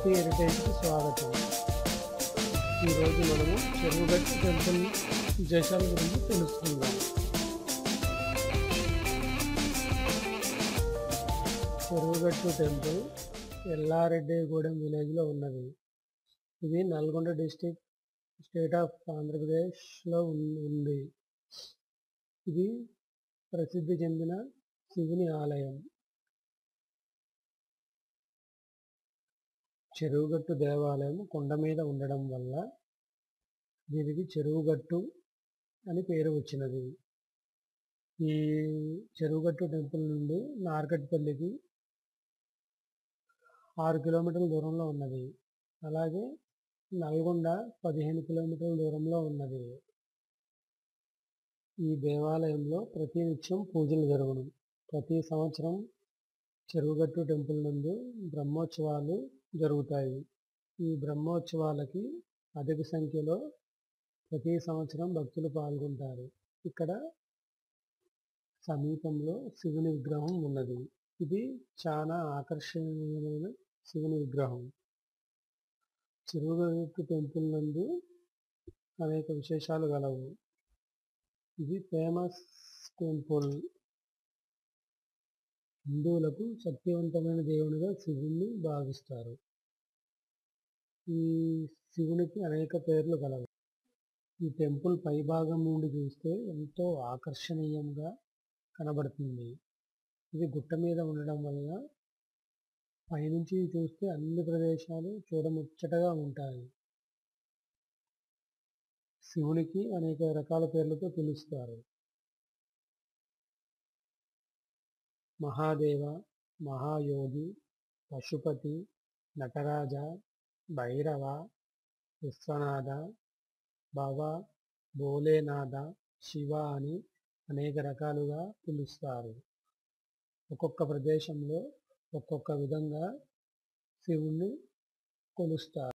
AP హెరిటేజ్కి స్వాగతం. ఈరోజు మనము చెరువుగట్టు టెంపుల్ విశేషాల గురించి తెలుసుకుందాం. చెరువుగట్టు టెంపుల్ ఎల్లారెడ్డిగూడెం విలేజ్లో ఉన్నది. ఇది నల్గొండ డిస్టిక్, స్టేట్ ఆఫ్ ఆంధ్రప్రదేశ్లో ఉంది. ఇది ప్రసిద్ధి చెందిన శివుని ఆలయం. చెరువుగట్టు దేవాలయం కొండ మీద ఉండడం వల్ల దీనికి చెరువుగట్టు అని పేరు వచ్చినది. ఈ చెరువుగట్టు టెంపుల్ నుండి నార్కట్పల్లికి 6 కిలోమీటర్ల దూరంలో ఉన్నది. అలాగే నల్గొండ 15 కిలోమీటర్ల దూరంలో ఉన్నది. ఈ దేవాలయంలో ప్రతి నిత్యం పూజలు జరుగును. ప్రతి సంవత్సరం చెరువుగట్టు టెంపుల్ నందు బ్రహ్మోత్సవాలు జరుగుతాయి. ఈ బ్రహ్మోత్సవాలకి అధిక సంఖ్యలో ప్రతి సంవత్సరం భక్తులు పాల్గొంటారు. ఇక్కడ సమీపంలో శివుని విగ్రహం ఉన్నది. ఇది చాలా ఆకర్షణీయమైన శివుని విగ్రహం. చెరువుగట్టు టెంపుల్ నందు అనేక విశేషాలు గలవు. ఇది ఫేమస్ టెంపుల్. హిందువులకు శక్తివంతమైన దేవునిగా శివుణ్ణి భావిస్తారు. ఈ శివునికి అనేక పేర్లు గలవు. ఈ టెంపుల్ పైభాగం నుండి చూస్తే ఎంతో ఆకర్షణీయంగా కనబడుతుంది. ఇది గుట్ట మీద ఉండడం వలన పైనుంచి చూస్తే అన్ని ప్రదేశాలు చూడముచ్చటగా ఉంటాయి. శివునికి అనేక రకాల పేర్లతో పిలుస్తారు. మహాదేవ, మహాయోగి, పశుపతి, నటరాజ, భైరవ, విశ్వనాథ, భవ, భోలేనాథ, శివ అని అనేక రకాలుగా పిలుస్తారు. ఒక్కొక్క ప్రదేశంలో ఒక్కొక్క విధంగా శివుణ్ణి కొలుస్తారు.